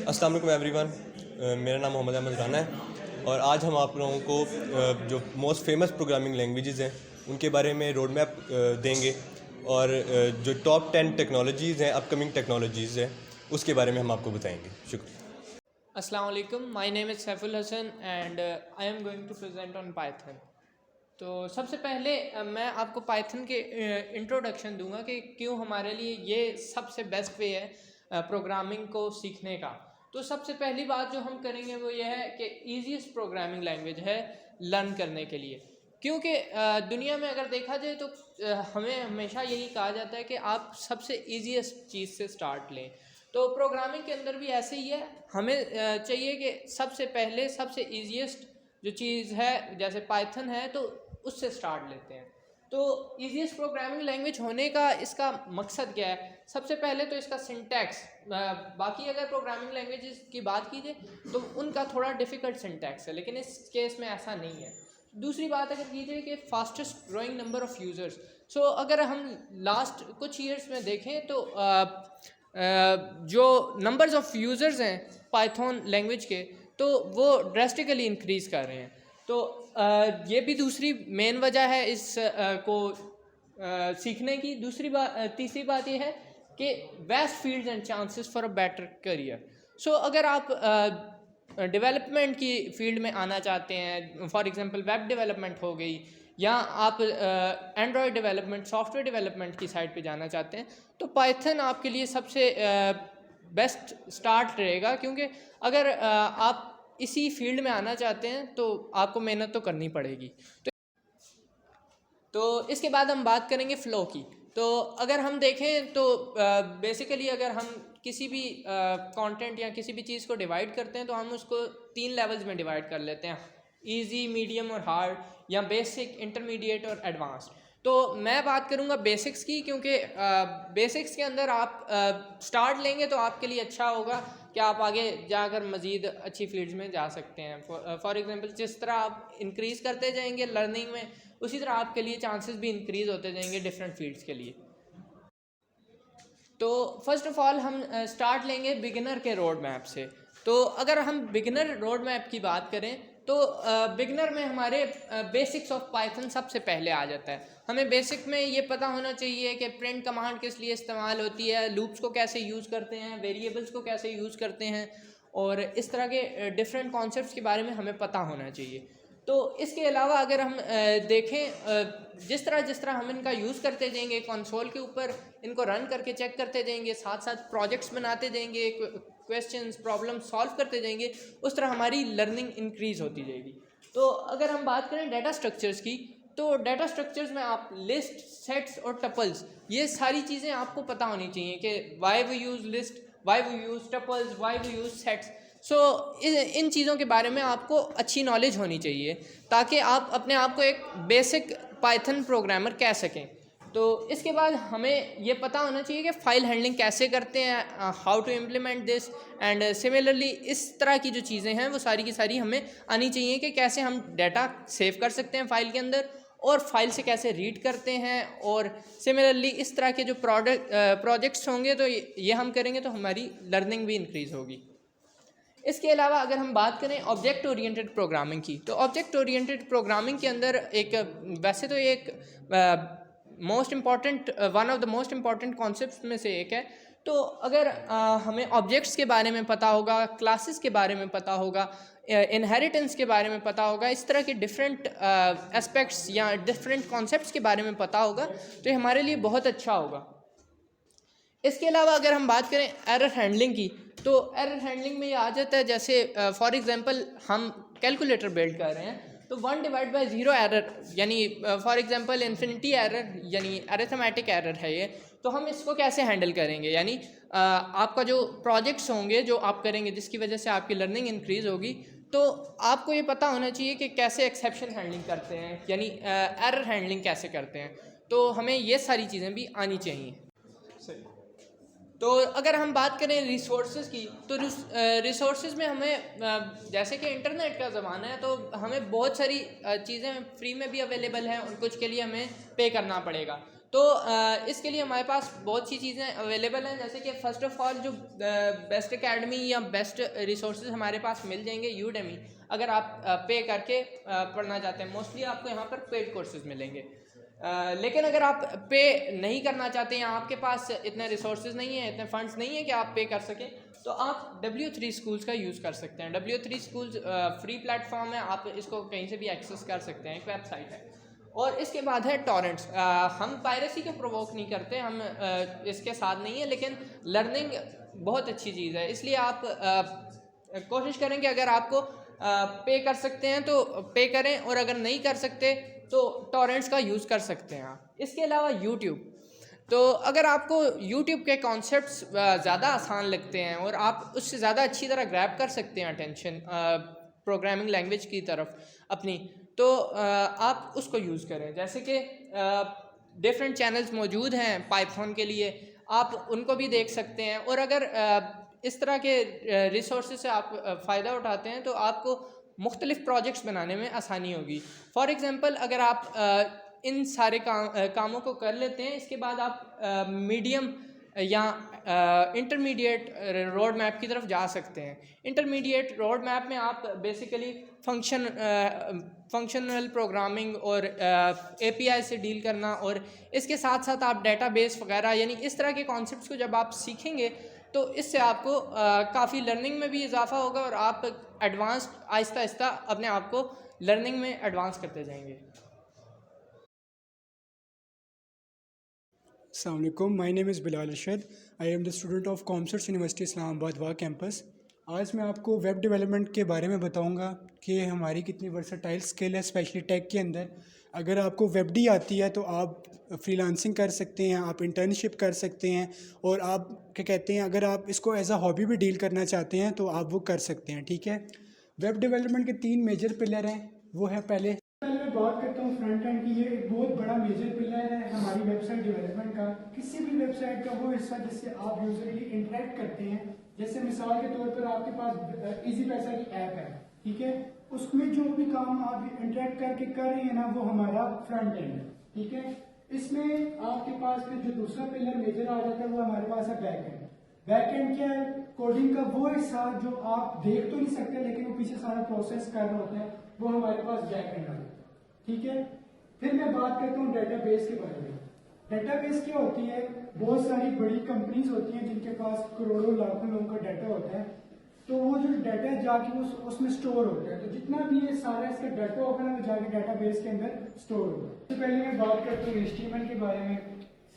अस्सलाम वालेकुम एवरीवन। मेरा नाम मोहम्मद अहमद राना है और आज हम आप लोगों को जो मोस्ट फेमस प्रोग्रामिंग लैंग्वेजेस हैं उनके बारे में रोड मैप देंगे और जो टॉप 10 टेक्नोलॉजीज़ हैं, अपकमिंग टेक्नोलॉजीज़ हैं, उसके बारे में हम आपको बताएंगे। शुक्रिया। अस्सलाम वालेकुम, my name is Saiful Hasan and I am going to present on Python. तो सबसे पहले मैं आपको पाइथन के इंट्रोडक्शन दूंगा कि क्यों हमारे लिए ये सबसे बेस्ट वे है प्रोग्रामिंग को सीखने का। तो सबसे पहली बात जो हम करेंगे वो ये है कि ईजीएस्ट प्रोग्रामिंग लैंग्वेज है लर्न करने के लिए, क्योंकि दुनिया में अगर देखा जाए तो हमें हमेशा यही कहा जाता है कि आप सबसे ईजीएस्ट चीज़ से स्टार्ट लें। तो प्रोग्रामिंग के अंदर भी ऐसे ही है, हमें चाहिए कि सबसे पहले सबसे ईजीएस्ट जो चीज़ है जैसे पाइथन है तो उससे स्टार्ट लेते हैं। तो ईजीएस्ट प्रोग्रामिंग लैंग्वेज होने का इसका मकसद क्या है? सबसे पहले तो इसका सिंटैक्स, बाकी अगर प्रोग्रामिंग लैंग्वेजेस की बात कीजिए तो उनका थोड़ा डिफ़िकल्ट सिंटैक्स है, लेकिन इस केस में ऐसा नहीं है। दूसरी बात अगर कीजिए कि fastest growing number of users, so अगर हम लास्ट कुछ ईयर्स में देखें तो जो नंबर्स ऑफ़ यूज़र्स हैं पाइथन लैंग्वेज के, तो वो ड्रेस्टिकली इंक्रीज़ कर रहे हैं। तो ये भी दूसरी मेन वजह है इस को सीखने की। तीसरी बात ये है कि vast fields and chances for a better career. So अगर आप डेवलपमेंट की फील्ड में आना चाहते हैं, फॉर एग्जांपल वेब डेवलपमेंट हो गई, या आप एंड्रॉयड डेवलपमेंट, सॉफ्टवेयर डेवलपमेंट की साइड पे जाना चाहते हैं, तो पाइथन आपके लिए सबसे बेस्ट स्टार्ट रहेगा। क्योंकि अगर आप इसी फील्ड में आना चाहते हैं तो आपको मेहनत तो करनी पड़ेगी। तो इसके बाद हम बात करेंगे फ़्लो की। तो अगर हम देखें तो बेसिकली अगर हम किसी भी कंटेंट या किसी भी चीज़ को डिवाइड करते हैं तो हम उसको 3 लेवल्स में डिवाइड कर लेते हैं, इजी, मीडियम और हार्ड, या बेसिक, इंटरमीडिएट और एडवांस्ड। तो मैं बात करूँगा बेसिक्स की, क्योंकि बेसिक्स के अंदर आप स्टार्ट लेंगे तो आपके लिए अच्छा होगा कि आप आगे जाकर मज़ीद अच्छी फील्ड्स में जा सकते हैं। फॉर एग्जांपल जिस तरह आप इंक्रीज़ करते जाएंगे लर्निंग में, उसी तरह आपके लिए चांसेस भी इंक्रीज़ होते जाएंगे डिफरेंट फील्ड्स के लिए। तो फर्स्ट ऑफ़ ऑल हम स्टार्ट लेंगे बिगिनर के रोड मैप से। तो अगर हम बिगिनर रोड मैप की बात करें तो बिगिनर में हमारे बेसिक्स ऑफ पाइथन सबसे पहले आ जाता है। हमें बेसिक में ये पता होना चाहिए कि प्रिंट कमांड किस लिए इस्तेमाल होती है, लूप्स को कैसे यूज़ करते हैं, वेरिएबल्स को कैसे यूज़ करते हैं, और इस तरह के डिफरेंट कॉन्सेप्ट्स के बारे में हमें पता होना चाहिए। तो इसके अलावा अगर हम देखें जिस तरह हम इनका यूज़ करते जाएंगे कंसोल के ऊपर, इनको रन करके चेक करते जाएंगे, साथ साथ प्रोजेक्ट्स बनाते जाएंगे, क्वेश्चंस प्रॉब्लम सॉल्व करते जाएंगे, उस तरह हमारी लर्निंग इंक्रीज़ होती जाएगी। तो अगर हम बात करें डाटा स्ट्रक्चर्स की, तो डाटा स्ट्रक्चर्स में आप लिस्ट, सेट्स और टपल्स, ये सारी चीज़ें आपको पता होनी चाहिए कि why we use list, why we use tuples, why we use sets. So इन चीज़ों के बारे में आपको अच्छी नॉलेज होनी चाहिए ताकि आप अपने आप को एक बेसिक पाइथन प्रोग्रामर कह सकें। तो इसके बाद हमें ये पता होना चाहिए कि फ़ाइल हैंडलिंग कैसे करते हैं, how to implement this, and similarly इस तरह की जो चीज़ें हैं वो सारी की सारी हमें आनी चाहिए कि कैसे हम डाटा सेव कर सकते हैं फ़ाइल के अंदर, और फाइल से कैसे रीड करते हैं, और सिमिलरली इस तरह के जो प्रोजेक्ट्स होंगे तो ये हम करेंगे तो हमारी लर्निंग भी इंक्रीज़ होगी। इसके अलावा अगर हम बात करें ऑब्जेक्ट ओरिएंटेड प्रोग्रामिंग की, तो ऑब्जेक्ट ओरिएंटेड प्रोग्रामिंग के अंदर एक वैसे तो एक one of the most important concepts में से एक है। तो अगर हमें ऑब्जेक्ट्स के बारे में पता होगा, क्लासेस के बारे में पता होगा, इनहेरिटेंस के बारे में पता होगा, इस तरह के डिफरेंट एस्पेक्ट्स या डिफरेंट कॉन्सेप्ट्स के बारे में पता होगा तो ये हमारे लिए बहुत अच्छा होगा। इसके अलावा अगर हम बात करें एरर हैंडलिंग की, तो एरर हैंडलिंग में ये आ जाता है जैसे फॉर एग्जांपल हम कैलकुलेटर बिल्ड कर रहे हैं तो 1/0 एरर, यानी फॉर एग्जांपल इन्फिनिटी एरर यानी अरिथमेटिक एरर है ये, तो हम इसको कैसे हैंडल करेंगे। यानी आपका जो प्रोजेक्ट्स होंगे जो आप करेंगे जिसकी वजह से आपकी लर्निंग इंक्रीज़ होगी, तो आपको ये पता होना चाहिए कि कैसे एक्सेप्शन हैंडलिंग करते हैं, यानी एरर हैंडलिंग कैसे करते हैं। तो हमें ये सारी चीज़ें भी आनी चाहिए। तो अगर हम बात करें रिसोर्सेज की, तो रिसोर्सेज में हमें जैसे कि इंटरनेट का ज़माना है तो हमें बहुत सारी चीज़ें फ्री में भी अवेलेबल हैं और कुछ के लिए हमें पे करना पड़ेगा। तो इसके लिए हमारे पास बहुत सी चीज़ें अवेलेबल हैं, जैसे कि फ़र्स्ट ऑफ़ ऑल जो बेस्ट एकेडमी या बेस्ट रिसोर्सेज हमारे पास मिल जाएंगे यूडेमी, अगर आप पे करके पढ़ना चाहते हैं। मोस्टली आपको यहाँ पर पेड कोर्सेज मिलेंगे, लेकिन अगर आप पे नहीं करना चाहते हैं, आपके पास इतने रिसोर्सेज नहीं है, इतने फंड्स नहीं है कि आप पे कर सकें, तो आप W3 स्कूल्स का यूज़ कर सकते हैं। W3 स्कूल्स फ्री प्लेटफॉर्म है, आप इसको कहीं से भी एक्सेस कर सकते हैं, एक वेबसाइट है। और इसके बाद है टॉरेंट्स। हम पायरेसी को प्रोवोक नहीं करते, हम इसके साथ नहीं है, लेकिन लर्निंग बहुत अच्छी चीज़ है, इसलिए आप कोशिश करें कि अगर आपको पे कर सकते हैं तो पे करें, और अगर नहीं कर सकते तो टॉरेंट्स का यूज़ कर सकते हैं आप। इसके अलावा यूट्यूब, तो अगर आपको यूट्यूब के कॉन्सेप्ट्स ज़्यादा आसान लगते हैं और आप उससे ज़्यादा अच्छी तरह ग्रैब कर सकते हैं अटेंशन प्रोग्रामिंग लैंग्वेज की तरफ अपनी, तो आप उसको यूज़ करें। जैसे कि डिफरेंट चैनल्स मौजूद हैं पाइथन के लिए, आप उनको भी देख सकते हैं। और अगर इस तरह के रिसोर्सेज से आप फ़ायदा उठाते हैं तो आपको मुख्तलिफ़ प्रोजेक्ट्स बनाने में आसानी होगी। फॉर एग्ज़ाम्पल, अगर आप इन सारे कामों को कर लेते हैं, इसके बाद आप मीडियम या इंटरमीडिएट रोड मैप की तरफ जा सकते हैं। इंटरमीडिएट रोड मैप में आप बेसिकली फंक्शनल प्रोग्रामिंग और API से डील करना, और इसके साथ साथ आप डेटाबेस वगैरह, यानी इस तरह के कॉन्सेप्ट्स को जब आप सीखेंगे तो इससे आपको काफ़ी लर्निंग में भी इजाफा होगा और आप एडवांस आहिस्ता आहिस्ता अपने आप को लर्निंग में एडवांस करते जाएंगे। Assalamu alaikum. My name is Bilal Rashid. I am the student of Commerce University Islamabad वाह कैंपस। आज मैं आपको वेब डेवलपमेंट के बारे में बताऊंगा कि हमारी कितनी वर्सटाइल स्किल है, स्पेशली टेक के अंदर। अगर आपको वेब डी आती है तो आप फ्रीलांसिंग कर सकते हैं, आप इंटर्नशिप कर सकते हैं, और आप क्या कहते हैं, अगर आप इसको एज अ हॉबी भी डील करना चाहते हैं तो आप वो कर सकते हैं। ठीक है, वेब डेवलपमेंट के 3 मेजर पिलर हैं। वो है पहले मैं बात करता हूँ फ्रंट एंड की। ये एक बहुत बड़ा मेजर पिलर है हमारी वेबसाइट डेवलपमेंट का। किसी भी वेबसाइट का वो हिस्सा जिससे आप यूजरली इंटरेक्ट करते हैं, जैसे मिसाल के तौर पर आपके पास इजी पैसा की ऐप है, ठीक है, उसमें जो भी काम आप इंटरेक्ट करके कर रहे हैं ना, वो हमारा फ्रंट एंड है। ठीक है, इसमें आपके पास फिर जो दूसरा पिलर मेजर आ जाता है वो हमारे पास है बैक एंड। बैक एंड क्या है? कोडिंग का वो हिस्सा जो आप देख तो नहीं सकते लेकिन वो पीछे सारा प्रोसेस कर रहा होता है, वो हमारे पास बैक एंड आता है। ठीक है, फिर मैं बात करता हूँ डेटाबेस के बारे में। डेटाबेस क्या होती है? बहुत सारी बड़ी कंपनीज होती हैं जिनके पास करोड़ों लाखों लोगों का डाटा होता है, तो वो जो डाटा जाके उसमें स्टोर होता है। तो जितना भी ये सारा इसका डाटा होगा ना, वो जाके डेटाबेस के अंदर स्टोर होगा। सबसे पहले मैं बात करता हूँ HTML के बारे में,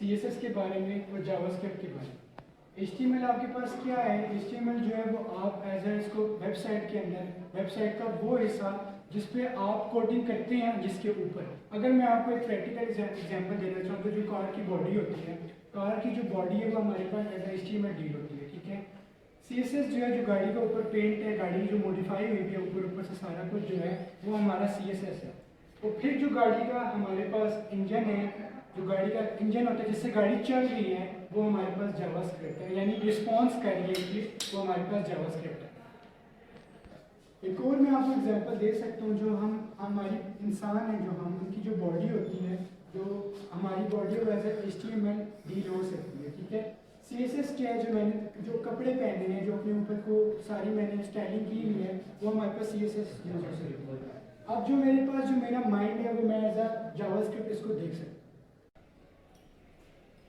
CSS के बारे में और जावास्क्रिप्ट के बारे में। HTML आपके पास क्या है? HTML जो है वो आप एज इसको वेबसाइट के अंदर, वेबसाइट का वो हिस्सा जिसपे आप कोडिंग करते हैं, जिसके ऊपर अगर मैं आपको एक प्रैक्टिकल एग्जांपल देना चाहूँ तो जो कार की बॉडी होती है, कार की जो बॉडी है वो हमारे पास एज HTML डील होती है। ठीक है, CSS जो है जो गाड़ी का ऊपर पेंट है, गाड़ी जो मॉडिफाई हुई है ऊपर से सारा कुछ जो है वो हमारा CSS है। और फिर जो गाड़ी का हमारे पास इंजन है, जो गाड़ी का इंजन होता है जिससे गाड़ी चल रही है, वो हमारे पास जावास्क्रिप्ट है, यानी रिस्पॉन्स कर रही है वो हमारे पास जावास्क्रिप्ट है। एक और मैं आपको एग्जांपल दे सकता हूँ, जो हमारी इंसान है, जो हम उनकी जो बॉडी होती है, जो हमारी बॉडी को एज HTML डील हो सकती है। ठीक है, CSS क्या है? जो मैंने जो कपड़े पहने हैं, जो अपने ऊपर को सारी मैंने स्टाइलिंग की हुई है, वो हमारे पास CSS यूज हो सकती है। अब जो मेरे पास जो मेरा माइंड है वो मैं एज जावास्क्रिप्ट इसको देख सकता हूँ।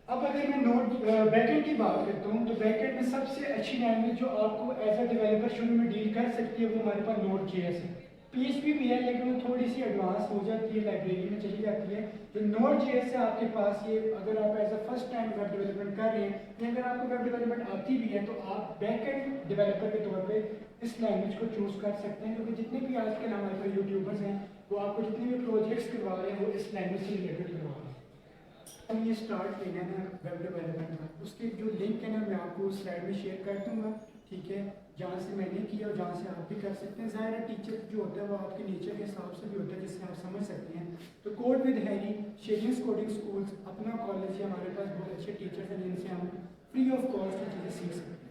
अब अगर मैं नोड बैकएंड की बात करता हूँ तो बैकएंड में सबसे अच्छी लैंग्वेज जो आपको एज अ डेवलपर शुरू में डील कर सकती है वो हमारे पास Node.js है। PHP भी है लेकिन वो थोड़ी सी एडवांस हो जाती है, लाइब्रेरी में चली जाती है। तो Node.js है आपके पास, ये अगर आप as a first time web development कर रहे हैं या अगर आपको वेब डेवलपमेंट आती भी है तो आप बैकएंड डेवलपर के तौर पर इस लैंग्वेज को चूज कर सकते हैं, क्योंकि जितने भी आजकल हमारे पास यूट्यूबर्स हैं वो आपको जितने भी प्रोजेक्ट्स करवा रहे हैं वो इस लैंग्वेज से रिलेटेड करवा रहे हैं। हम ये स्टार्ट किया है वेब डेवलपमेंट का, उसकी जो लिंक है ना मैं आपको स्लाइड में शेयर कर दूंगा। ठीक है, जहाँ से मैंने किया और जहाँ से आप भी कर सकते हैं। ज़ाहिर है टीचर जो होता है वो आपके नेचर के हिसाब से भी होता है जिससे आप समझ सकते हैं। तो कोड विद हैरी, शेलियंस कोडिंग स्कूल्स अपना कॉलेज है, हमारे पास बहुत अच्छे टीचर्स हैं जिनसे हम फ्री ऑफ कॉस्ट चीज़ें सीख सकते हैं।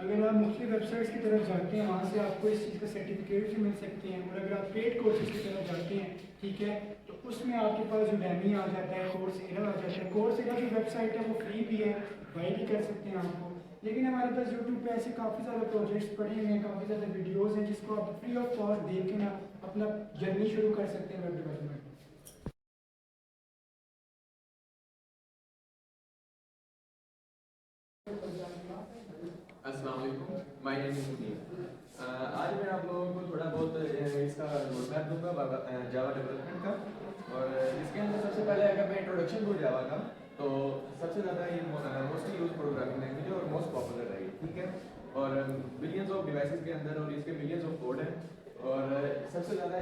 अगर आप मुख्य वेबसाइट्स की तरफ जाते हैं वहाँ से आपको इस चीज़ का सर्टिफिकेट भी मिल सकते हैं, और अगर आप पेड कोर्सेज की तरफ जाते हैं, ठीक है, तो उसमें आपके पास Udemy आ जाता है, कोर्सेरा आ जाता है। कोर्सेरा की वेबसाइट है वो फ्री भी है, बाई भी कर सकते हैं आपको। लेकिन हमारे पास यूट्यूब पे ऐसे काफ़ी ज़्यादा प्रोजेक्ट्स पड़े हुए हैं, काफ़ी ज़्यादा वीडियोज़ हैं जिसको आप फ्री ऑफ कॉस्ट देख के ना अपना जर्नी शुरू कर सकते हैं वेब डेवलपमेंट। अस्सलाम वालेकुम, माय नेम इज़ मुनीर। आज मैं आप लोगों को थोड़ा बहुत इसका रोड मैप दूंगा जावा डेवलपमेंट का। और इसके अंदर सबसे पहले अगर मैं इंट्रोडक्शन दूँ जावा का, तो सबसे ज़्यादा ये मोस्टली यूज प्रोग्रामिंग लैंग्वेज है और मोस्ट पॉपुलर है ये, ठीक है। और बिलियंस ऑफ डिवाइसेस के अंदर और इसके मिलियंस ऑफ कोड हैं। और सबसे ज़्यादा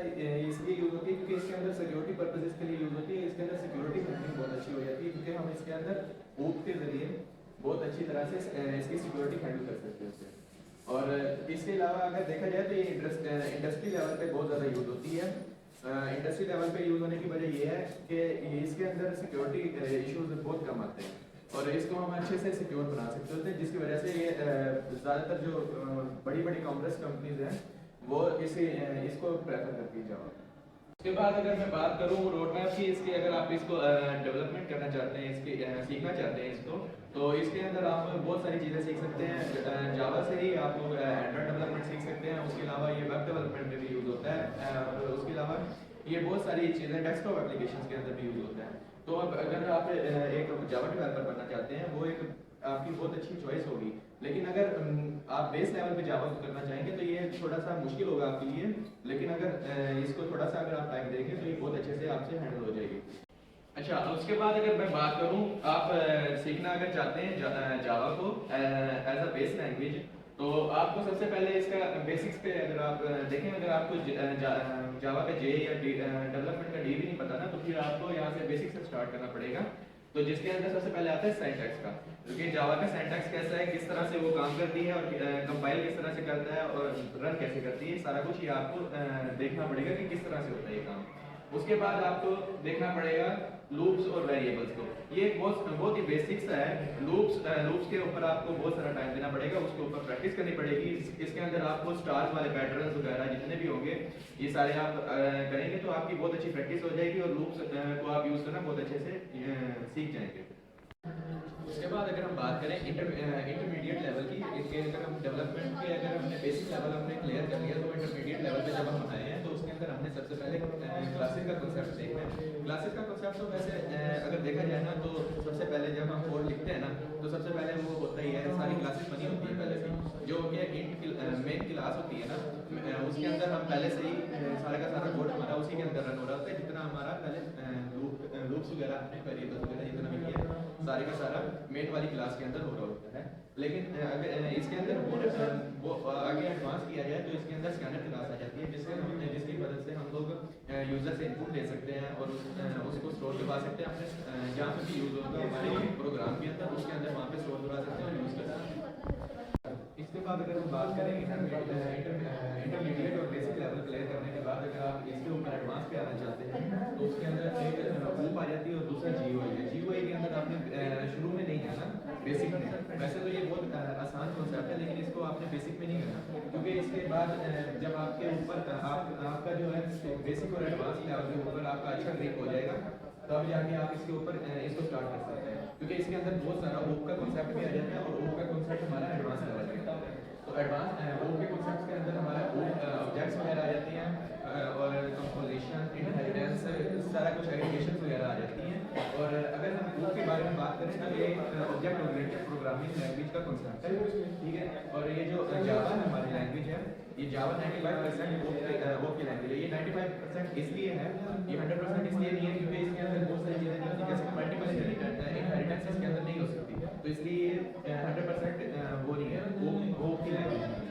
इसलिए यूज़ होती है क्योंकि इसके अंदर सिक्योरिटी पर्पजेज़ के लिए यूज़ होती है। इसके अंदर सिक्योरिटी हैंडलिंग बहुत अच्छी हो जाती है क्योंकि हम इसके अंदर OOP के ज़रिए बहुत अच्छी तरह से इसकी सिक्योरिटी हैंडल कर सकते हैं उसे। और इसके अलावा अगर देखा जाए तो ये इंडस्ट्री लेवल पे बहुत ज़्यादा यूज़ होती है। इंडस्ट्री लेवल पे यूज़ होने की वजह ये है कि इसके अंदर सिक्योरिटी इश्यूज बहुत कम आते हैं और इसको हम अच्छे से सिक्योर बना सकते होते हैं, जिसकी वजह से ये ज़्यादातर जो बड़ी बड़ी कॉमर्स कंपनीज हैं वो इसको प्रेफर करती है जावा। उसके बाद अगर मैं बात करूँ रोड मैप की, इसकी अगर आप इसको डेवलपमेंट करना चाहते हैं, इसके सीखना चाहते हैं इसको, तो इसके अंदर आप बहुत सारी चीज़ें सीख सकते हैं। जावा से ही आप लोग एंड्रॉइड डेवलपमेंट सीख सकते हैं। उसके अलावा ये वेब डेवलपमेंट में भी यूज़ होता है। और उसके अलावा ये बहुत सारी चीज़ें डेस्कटॉप एप्लीकेशन के अंदर भी यूज़ होता है। तो अब अगर आप एक जावा डेवलपर बनना चाहते हैं, वो एक आपकी बहुत अच्छी चॉइस होगी। लेकिन अगर आप बेस लेवल पे जावा करना चाहेंगे तो ये थोड़ा सा मुश्किल होगा आपके लिए। लेकिन अगर इसको थोड़ा सा अगर आप टाइम देंगे तो ये बहुत अच्छे से आपसे हैंडल हो जाएगी। अच्छा, उसके बाद अगर मैं बात करूं, आप सीखना अगर चाहते हैं जावा को एज अ बेस लैंग्वेज, तो आपको सबसे पहले इसका बेसिक्स पे अगर आप देखें, अगर आपको जावा का जे या डेवलपमेंट का डी भी नहीं पता ना, तो फिर आपको यहाँ से बेसिक से स्टार्ट करना पड़ेगा। तो जिसके अंदर सबसे पहले आता है सिंटैक्स का, क्योंकि जावा का सिंटैक्स कैसा है, किस तरह से वो काम करती है और कंपाइल किस तरह से करता है और रन कैसे करती है, सारा कुछ ये आपको देखना पड़ेगा कि किस तरह से होता है ये काम। उसके बाद आपको देखना पड़ेगा लूप्स और वेरिएबल्स को। ये एक बहुत ही बेसिक्स है। लूप्स के ऊपर आपको बहुत सारा टाइम देना पड़ेगा, उसके ऊपर प्रैक्टिस करनी पड़ेगी। इसके अंदर आपको स्टार्स वाले पैटर्न्स वगैरह जितने भी होंगे, ये सारे आप करेंगे तो आपकी बहुत अच्छी प्रैक्टिस हो जाएगी और लूप्स को आप यूज़ करना बहुत अच्छे से सीख जाएंगे। उसके बाद अगर हम बात करें इंटरमीडिएट लेवल की, इसके अगर हम डेवलपमेंट के अगर हमने बेसिक लेवल हमने क्लियर कर लिया, तो इंटरमीडिएट लेवल पे जब हम आए हैं तो उसके अंदर हमने सबसे पहले क्लासेस का कॉन्सेप्ट देखना है। क्लासेस का कॉन्सेप्ट तो वैसे अगर देखा जाए ना, तो सबसे पहले जब हम कोड लिखते हैं ना, तो सबसे पहले वो होता ही है, सारी क्लासेस बनी होती है पहले से, जो कि मेन क्लास होती है ना, उसके अंदर हम पहले से ही सारा का सारा कोड हमारा उसी के अंदर रन हो रहा होता है। जितना हमारा पहले लूप्स वगैरह हमने वेरिएबल्स वगैरह जितना भी किया सारे का सारा मेन वाली क्लास के अंदर हो रहा होता है। लेकिन अगर इसके अंदर वो आगे एडवांस किया जाए तो इसके अंदर स्कैनर क्लास आ जाती है, जिसकी मदद से हम लोग यूज़र से इनपुट ले सकते हैं और उसको स्टोर करवा सकते हैं अपने जहाँ पर भी यूज़ होगा हमारे प्रोग्राम के अंदर, उसके अंदर वहाँ पे स्टोर करवा सकते हैं और यूज़ कर सकते हैं। इसके बाद अगर हम बात करें इंटरमीडिएट और बेसिक लेवल क्लियर करने के बाद अगर आप इसके ऊपर एडवांस पे आना चाहते हैं, तो उसके अंदर एक ग्रुप आ जाती है और दूसरा GUI है। GUI के अंदर आपने शुरू में नहीं आना, बेसिक में। वैसे तो ये बहुत आसान कॉन्सेप्ट है, लेकिन इसको आपने बेसिक में नहीं करना, क्योंकि इसके बाद जब आपके ऊपर आपका जो है बेसिक और एडवांस लेवल के ऊपर आपका अच्छा ग्रिप हो जाएगा, तब जाके आप इसके ऊपर इसको स्टार्ट कर सकते हैं। क्योंकि इसके अंदर बहुत सारा OOP का कॉन्सेप्ट भी आ जाता है और OOP का कॉन्सेप्ट हमारा एडवांस लेवल है। तो एडवांस OOP के कॉन्सेप्ट के अंदर हमारा ऑब्जेक्ट्स वगैरह आ जाती हैं और कंपोजिशन, इनहेरिटेंस, सारा कुछ एग्रीगेशन वगैरह आ जाती हैं। और अगर हम OOP के बारे में बात करें तो ये ऑब्जेक्ट ओरिएंटेड प्रोग्रामिंग लैंग्वेज का कॉन्सेप्ट है, ठीक है। और ये जो जावा हमारी लैंग्वेज है, ये जावा 95% OOP की लैंग्वेज है। ये 95% इसलिए है, ये 100% इसलिए नहीं है क्योंकि इसके अंदर बहुत सारी चीज़ें होती हैं, जैसे मल्टीपल इनहेरिटेंस इसके अंदर नहीं हो सकती, तो इसलिए 100% वो नहीं है, OOP की लैंग्वेज नहीं है।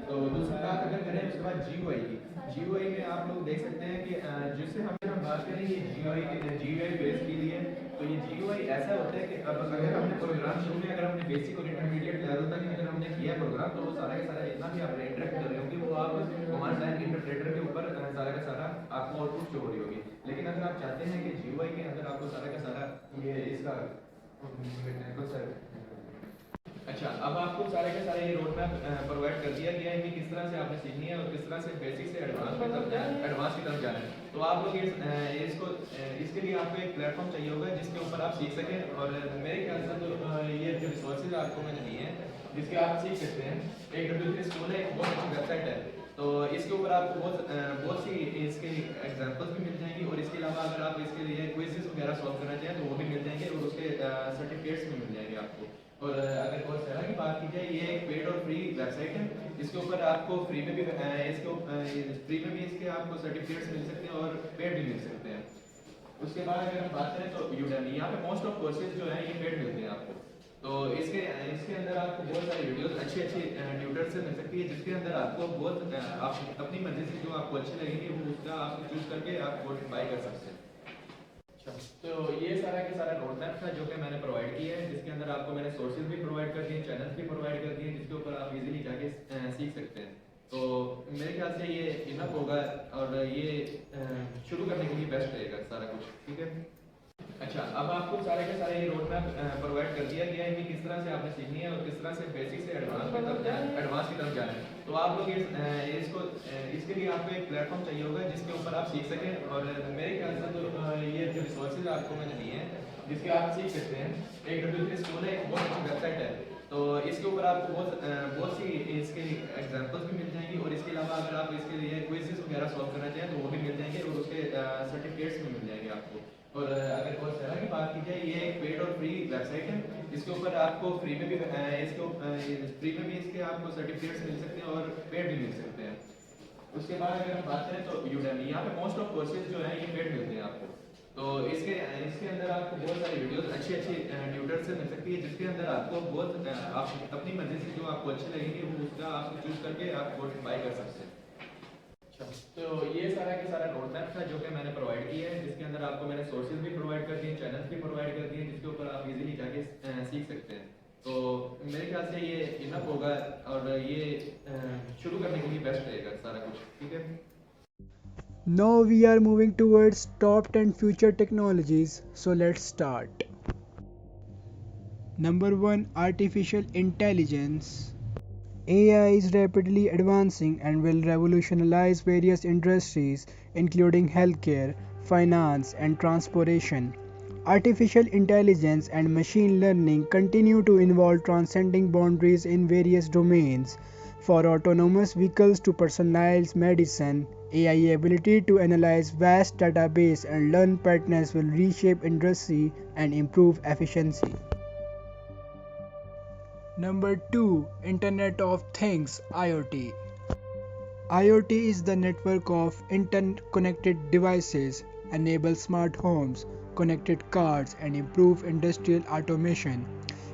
तो दूसरी बात अगर करें उसके बाद GUI की, GUI में आप लोग देख सकते हैं कि जिससे हम बात करें ये GUI बेस के लिए, तो ये GUI ऐसा होता है कि अब अगर हमने प्रोग्राम शुरू में अगर हमने बेसिक और इंटरमीडिएट लेवल तक अगर हमने किया प्रोग्राम, तो वो सारा का सारा जितना भी आप इंटरेक्ट कर रहे होंगे वो आप कमांड लाइन इंटरप्रेटर के ऊपर सारा का सारा आपको आउटपुट शो हो रही होगी। लेकिन अगर आप चाहते हैं कि GUI के अंदर आपको सारा का सारा ये इसका अच्छा अच्छा, अब आपको सारे के सारे ये रोड मैप प्रोवाइड कर दिया गया है कि किस तरह से आपने सीखनी है और किस तरह से बेसिक से एडवांस की तरफ जाना है। तो आप लोग इसके लिए आपको एक प्लेटफॉर्म चाहिए होगा जिसके ऊपर आप सीख सकें। और मेरे ख्याल से तो ये जो रिसोर्सेज आपको मैंने दिए हैं जिसके आप सीख सकते हैं, एक W3 स्कूल है, एक बहुत अच्छी वेबसाइट है। तो इसके ऊपर आपको बहुत सी इसके एग्जांपल्स भी मिल जाएंगी और इसके अलावा अगर आप इसके लिए क्विज़ेस वगैरह सॉल्व करना चाहें तो वो भी मिल जाएंगे और उसके सर्टिफिकेट्स भी मिल जाएंगे आपको। और अगर कोर्सेरा की बात की जाए, ये एक पेड और फ्री वेबसाइट है। इसके ऊपर आपको फ्री में भी इसके आपको सर्टिफिकेट्स मिल सकते हैं और पेड भी मिल सकते हैं। उसके बाद अगर हम बात करें तो यूडेमी, यहाँ पे मोस्ट ऑफ कोर्सेज जो हैं ये पेड मिलते हैं आपको। तो इसके अंदर आपको बहुत सारी वीडियोस अच्छी ट्यूटर से मिल सकती है जिसके अंदर आपको आप अपनी मर्जी से जो आपको अच्छी लगेगी वो उसका आप चूज करके आप कोर्स बाय कर सकते हैं। अच्छा, तो ये सारा के सारा रोड मैप था जो कि मैंने प्रोवाइड किया है, जिसके अंदर आपको मैंने सोर्सेज भी प्रोवाइड कर दिए, चैनल्स भी प्रोवाइड कर दिए जिसके ऊपर आप इजीली जाके सीख सकते हैं। तो मेरे ख्याल से ये इनफ होगा और ये शुरू करने के लिए बेस्ट रहेगा सारा कुछ, ठीक है। अच्छा, अब आपको सारे के सारे ये रोड मैप प्रोवाइड कर दिया गया है कि किस तरह से आपने सीखनी है और किस तरह से बेसिक से एडवांस की तरफ जाना है। तो आप लोग इसके लिए आपको एक प्लेटफॉर्म चाहिए होगा जिसके ऊपर आप सीख सकें। और मेरे ख्याल से तो ये जो रिसोर्सेज आपको मैंने दिए हैं जिसके आप सीख सकते हैं, एक W3 स्कूल है, एक बहुत अच्छी वेबसाइट है। तो इसके ऊपर आपको बहुत सी इसके एग्जांपल्स भी मिल जाएंगी और इसके अलावा अगर आप इसके लिए क्विज़ेस वगैरह सॉल्व करना चाहें तो वो भी मिल जाएंगे और उसके सर्टिफिकेट्स भी मिल जाएंगे आपको। और अगर कोर्सेरा की बात की जाए, ये एक पेड और फ्री वेबसाइट है। इसके ऊपर आपको फ्री में भी इसके आपको सर्टिफिकेट्स मिल सकते हैं और पेड भी मिल सकते हैं। उसके बाद अगर हम बात करें तो यूडेमी, यहाँ पे मोस्ट ऑफ कोर्सेज जो हैं ये पेड मिलते हैं आपको। तो इसके अंदर आपको बहुत सारी वीडियोस अच्छी ट्यूटर से मिल सकती है जिसके अंदर आपको आप अपनी मर्जी से जो आपको अच्छी लगेगी वो उसका आप चूज करके आप कोर्स बाय कर सकते हैं। अच्छा, तो ये सारा के सारा रोड मैप था जो कि मैंने प्रोवाइड किया है, जिसके अंदर आपको मैंने सोर्सेज भी प्रोवाइड कर दिए, चैनल्स भी प्रोवाइड कर दिए जिसके ऊपर आप इजीली जाके सीख सकते हैं। तो मेरे ख्याल से ये इनफ होगा और ये शुरू करने के लिए बेस्ट रहेगा सारा कुछ, ठीक है। Now we are moving towards top 10 future technologies, so let's start. Number 1, Artificial Intelligence. AI is rapidly advancing and will revolutionize various industries including healthcare, finance, and transportation. Artificial intelligence and machine learning continue to evolve, transcending boundaries in various domains. For autonomous vehicles to personalized medicine, AI ability to analyze vast database and learn patterns will reshape industry and improve efficiency. Number 2, Internet of Things (IoT). IoT is the network of interconnected devices, enable smart homes, connected cars, and improve industrial automation.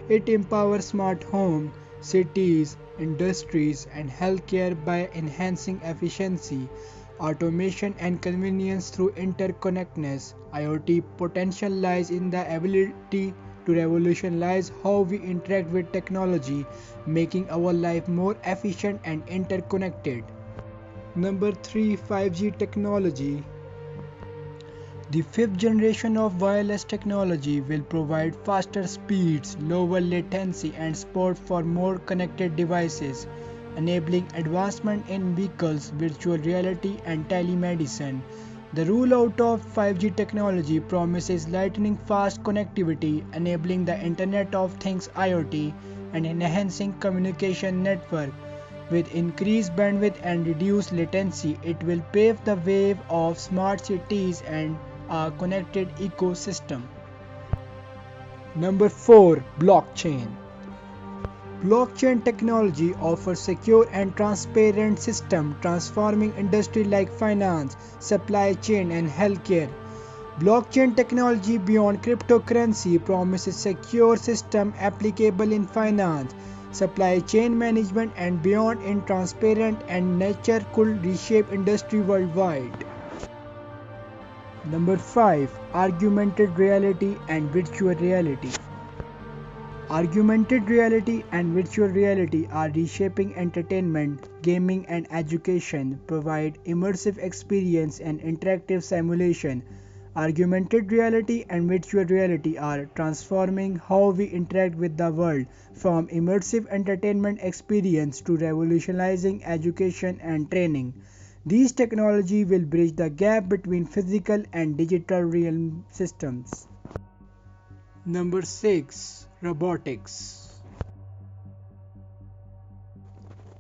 It empowers smart homes, cities, industries, and healthcare by enhancing efficiency, automation, and convenience through interconnectedness. IoT potential lies in the ability to revolutionize how we interact with technology, making our life more efficient and interconnected. Number 3, 5G technology. The fifth generation of wireless technology will provide faster speeds, lower latency, and support for more connected devices, enabling advancement in vehicles, virtual reality, and telemedicine. The rollout of 5G technology promises lightning fast connectivity, enabling the Internet of Things (IoT) and enhancing communication network. With increased bandwidth and reduced latency, it will pave the way of smart cities and a connected ecosystem. Number 4, Blockchain. Blockchain technology offers secure and transparent system transforming industry like finance, supply chain, and healthcare. Blockchain technology beyond cryptocurrency promises secure system applicable in finance, supply chain management, and beyond in transparent and nature could reshape industry worldwide. Number 5, Augmented reality and virtual reality. Augmented reality and virtual reality are reshaping entertainment, gaming, and education, provide immersive experience and interactive simulation. Augmented reality and virtual reality are transforming how we interact with the world, from immersive entertainment experience to revolutionizing education and training. These technology will bridge the gap between physical and digital realm systems. Number 6. Robotics.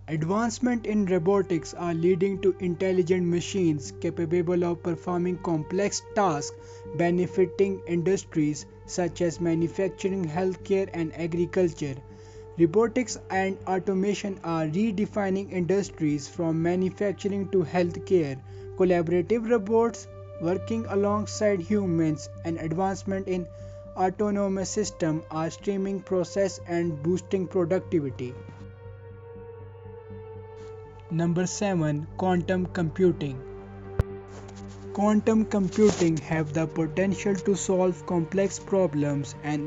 Advancement in robotics are leading to intelligent machines capable of performing complex tasks benefiting industries such as manufacturing, healthcare, and agriculture. Robotics and automation are redefining industries from manufacturing to healthcare. Collaborative robots working alongside humans and advancement in autonomous systems are streamlining process and boosting productivity. Number 7. Quantum computing. Quantum computing have the potential to solve complex problems at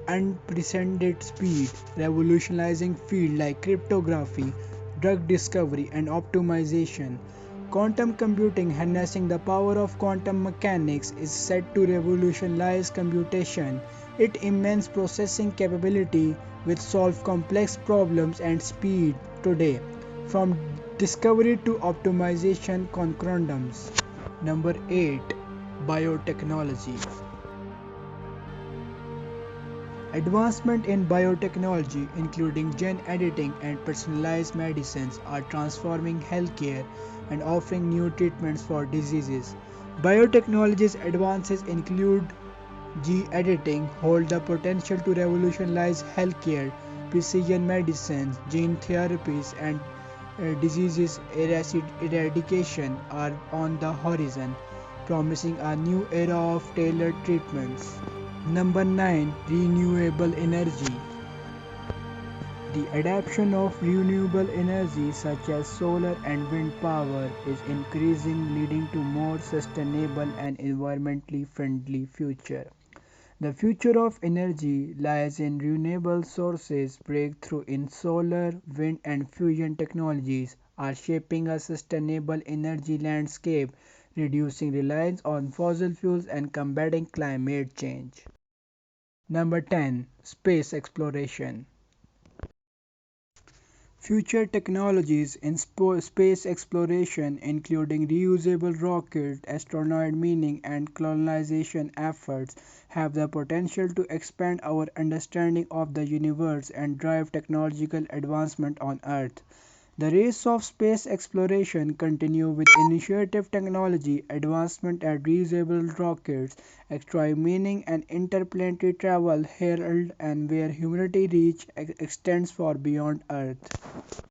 unprecedented speed, revolutionizing fields like cryptography, drug discovery, and optimization. Quantum computing, harnessing the power of quantum mechanics, is set to revolutionize computation. Its immense processing capability will solve complex problems and speed today, from discovery to optimization conundrums. Number 8. Biotechnology. Advancement in biotechnology, including gene editing and personalized medicines, are transforming healthcare and offering new treatments for diseases. Biotechnology's advances include gene editing hold the potential to revolutionize healthcare, precision medicine, gene therapies, and diseases eradication are on the horizon, promising a new era of tailored treatments. Number 9. Renewable energy. The adoption of renewable energy such as solar and wind power is increasing, leading to more sustainable and environmentally friendly future. The future of energy lies in renewable sources. Breakthrough in solar, wind, and fusion technologies are shaping a sustainable energy landscape, reducing reliance on fossil fuels and combating climate change. Number 10. Space exploration. Future technologies in space exploration, including reusable rockets, astronaut mining, and colonization efforts, have the potential to expand our understanding of the universe and drive technological advancement on Earth. The race of space exploration continues with initiative technology advancement at reusable rockets, asteroid mining, and interplanetary travel herald and where humanity reach extends far beyond Earth.